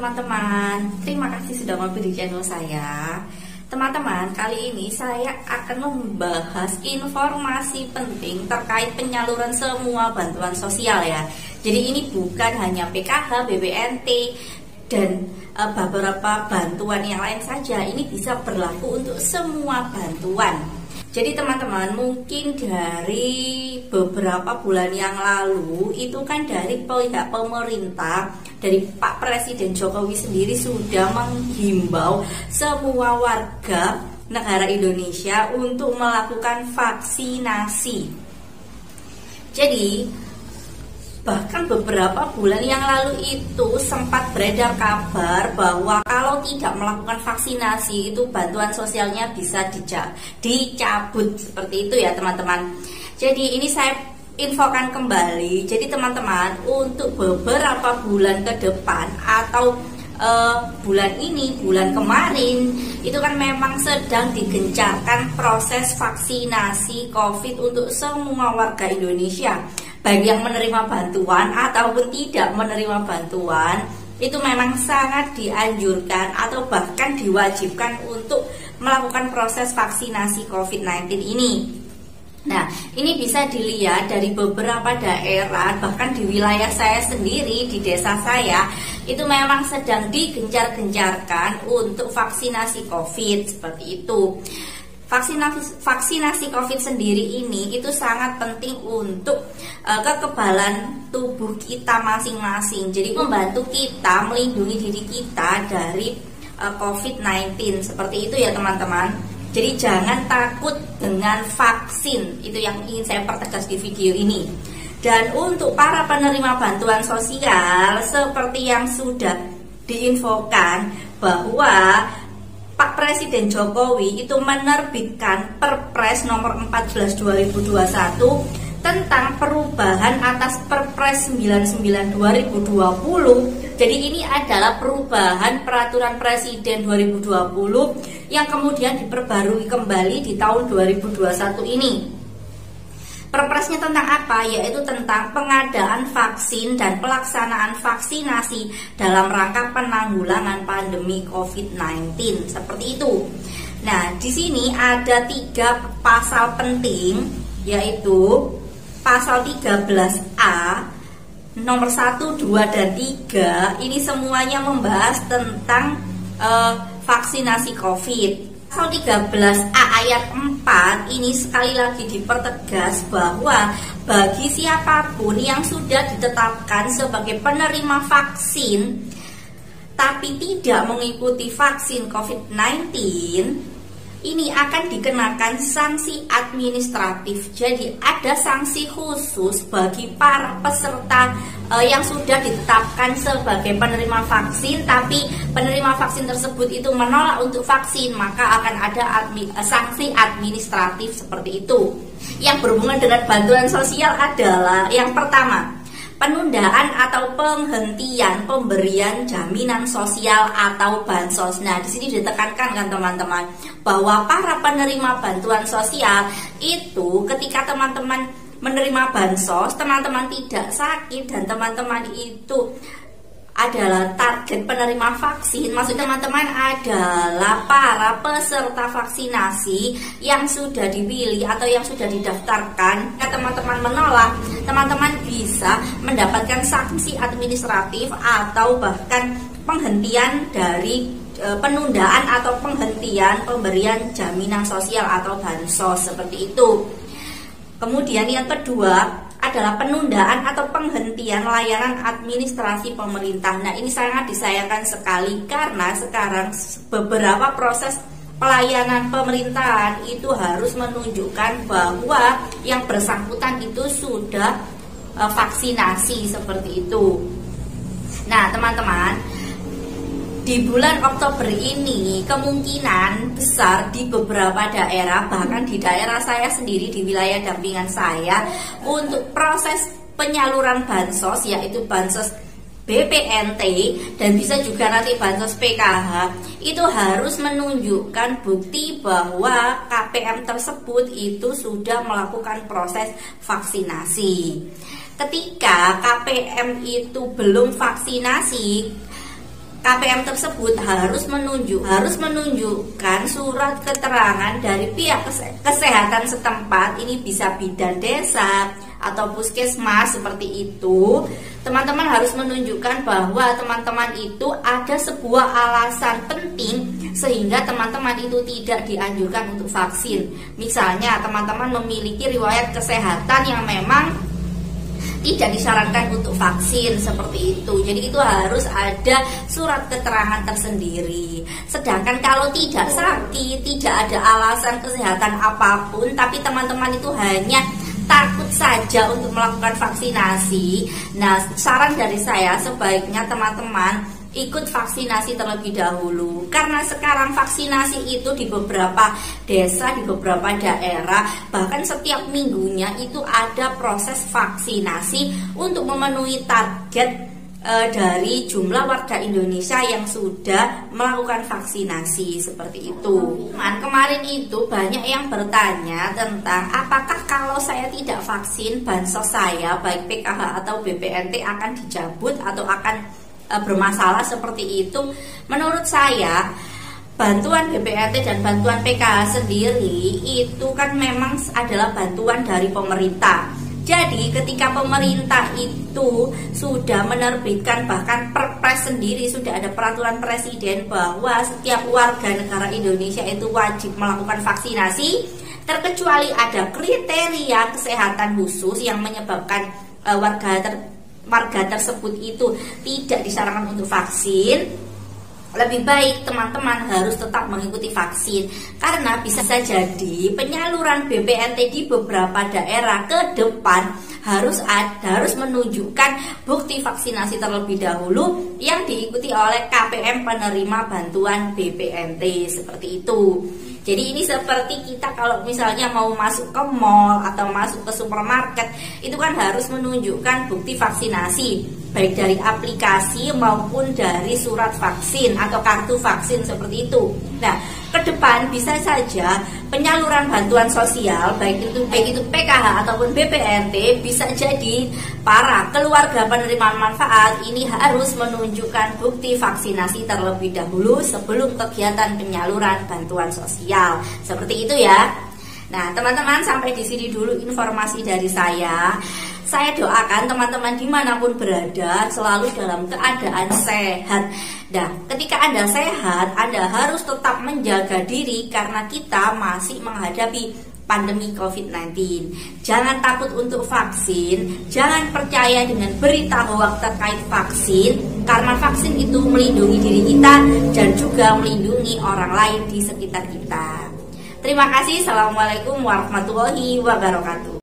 teman-teman, terima kasih sudah mampir di channel saya. Teman-teman, kali ini saya akan membahas informasi penting terkait penyaluran semua bantuan sosial ya. Jadi ini bukan hanya PKH, BPNT, dan beberapa bantuan yang lain saja. Ini bisa berlaku untuk semua bantuan. Jadi teman-teman, mungkin dari beberapa bulan yang lalu itu kan dari pihak pemerintah, dari Pak Presiden Jokowi sendiri sudah menghimbau semua warga negara Indonesia untuk melakukan vaksinasi. Jadi bahkan beberapa bulan yang lalu itu sempat beredar kabar bahwa kalau tidak melakukan vaksinasi itu bantuan sosialnya bisa dicabut seperti itu ya teman-teman. Jadi ini saya infokan kembali. Jadi teman-teman, untuk beberapa bulan ke depan atau bulan ini, bulan kemarin itu kan memang sedang digencarkan proses vaksinasi COVID untuk semua warga Indonesia, baik yang menerima bantuan ataupun tidak menerima bantuan. Itu memang sangat dianjurkan atau bahkan diwajibkan untuk melakukan proses vaksinasi COVID-19 ini. Nah, ini bisa dilihat dari beberapa daerah, bahkan di wilayah saya sendiri, di desa saya, itu memang sedang digencar-gencarkan untuk vaksinasi COVID, seperti itu. Vaksinasi COVID sendiri ini itu sangat penting untuk kekebalan tubuh kita masing-masing. Jadi membantu kita melindungi diri kita dari COVID-19, seperti itu ya teman-teman. Jadi jangan takut dengan vaksin, itu yang ingin saya pertegas di video ini. Dan untuk para penerima bantuan sosial, seperti yang sudah diinfokan bahwa Pak Presiden Jokowi itu menerbitkan Perpres nomor 14 2021 tentang perubahan atas Perpres 99 2020. Jadi ini adalah perubahan peraturan Presiden 2020 yang kemudian diperbarui kembali di tahun 2021 ini. Perpresnya tentang apa? Yaitu tentang pengadaan vaksin dan pelaksanaan vaksinasi dalam rangka penanggulangan pandemi COVID-19, seperti itu. Nah, di sini ada 3 pasal penting, yaitu pasal 13A nomor 1, 2, dan 3. Ini semuanya membahas tentang vaksinasi COVID. Pasal 13A ayat 4 ini sekali lagi dipertegas bahwa bagi siapapun yang sudah ditetapkan sebagai penerima vaksin tapi tidak mengikuti vaksin COVID-19, ini akan dikenakan sanksi administratif. Jadi ada sanksi khusus bagi para peserta yang sudah ditetapkan sebagai penerima vaksin, tapi penerima vaksin tersebut itu menolak untuk vaksin, maka akan ada sanksi administratif seperti itu. Yang berhubungan dengan bantuan sosial adalah yang pertama, penundaan atau penghentian pemberian jaminan sosial atau bansos. Nah, di sini ditekankan kan teman-teman bahwa para penerima bantuan sosial itu ketika teman-teman menerima bansos, teman-teman tidak sakit dan teman-teman itu adalah target penerima vaksin. Maksud teman-teman adalah para peserta vaksinasi yang sudah dipilih atau yang sudah didaftarkan. Jika teman-teman menolak, teman-teman bisa mendapatkan sanksi administratif atau bahkan penghentian dari penundaan atau penghentian pemberian jaminan sosial atau bansos, seperti itu. Kemudian yang kedua adalah penundaan atau penghentian layanan administrasi pemerintah. Nah, ini sangat disayangkan sekali karena sekarang beberapa proses pelayanan pemerintahan itu harus menunjukkan bahwa yang bersangkutan itu sudah vaksinasi, seperti itu. Nah, teman-teman, di bulan Oktober ini kemungkinan besar di beberapa daerah, bahkan di daerah saya sendiri, di wilayah dampingan saya, untuk proses penyaluran bansos, yaitu bansos BPNT dan bisa juga nanti bansos PKH, itu harus menunjukkan bukti bahwa KPM tersebut itu sudah melakukan proses vaksinasi. Ketika KPM itu belum vaksinasi, KPM tersebut harus menunjukkan surat keterangan dari pihak kesehatan setempat, ini bisa bidan desa atau puskesmas seperti itu. Teman-teman harus menunjukkan bahwa teman-teman itu ada sebuah alasan penting sehingga teman-teman itu tidak dianjurkan untuk vaksin. Misalnya teman-teman memiliki riwayat kesehatan yang memang tidak disarankan untuk vaksin seperti itu. Jadi itu harus ada surat keterangan tersendiri. Sedangkan kalau tidak sakit, tidak ada alasan kesehatan apapun, tapi teman-teman itu hanya takut saja untuk melakukan vaksinasi. Nah, saran dari saya sebaiknya teman-teman ikut vaksinasi terlebih dahulu, karena sekarang vaksinasi itu di beberapa desa, di beberapa daerah, bahkan setiap minggunya itu ada proses vaksinasi untuk memenuhi target dari jumlah warga Indonesia yang sudah melakukan vaksinasi seperti itu. Kemarin itu banyak yang bertanya tentang apakah kalau saya tidak vaksin bansos saya baik PKH atau BPNT akan dicabut atau akan bermasalah seperti itu. Menurut saya bantuan BPNT dan bantuan PKH sendiri itu kan memang adalah bantuan dari pemerintah. Jadi ketika pemerintah itu sudah menerbitkan bahkan Perpres sendiri, sudah ada peraturan presiden bahwa setiap warga negara Indonesia itu wajib melakukan vaksinasi, terkecuali ada kriteria kesehatan khusus yang menyebabkan warga tersebut itu tidak disarankan untuk vaksin. Lebih baik teman-teman harus tetap mengikuti vaksin, karena bisa jadi penyaluran BPNT di beberapa daerah ke depan harus menunjukkan bukti vaksinasi terlebih dahulu yang diikuti oleh KPM penerima bantuan BPNT seperti itu. Jadi ini seperti kita kalau misalnya mau masuk ke mall atau masuk ke supermarket, itu kan harus menunjukkan bukti vaksinasi, baik dari aplikasi maupun dari surat vaksin atau kartu vaksin seperti itu. Nah, ke depan bisa saja penyaluran bantuan sosial baik itu PKH ataupun BPNT, bisa jadi para keluarga penerima manfaat ini harus menunjukkan bukti vaksinasi terlebih dahulu sebelum kegiatan penyaluran bantuan sosial. Seperti itu ya. Nah, teman-teman, sampai di sini dulu informasi dari saya. Saya doakan teman-teman dimanapun berada selalu dalam keadaan sehat. Nah, ketika Anda sehat, Anda harus tetap menjaga diri karena kita masih menghadapi pandemi COVID-19. Jangan takut untuk vaksin, jangan percaya dengan berita hoax terkait vaksin, karena vaksin itu melindungi diri kita dan juga melindungi orang lain di sekitar kita. Terima kasih. Assalamualaikum warahmatullahi wabarakatuh.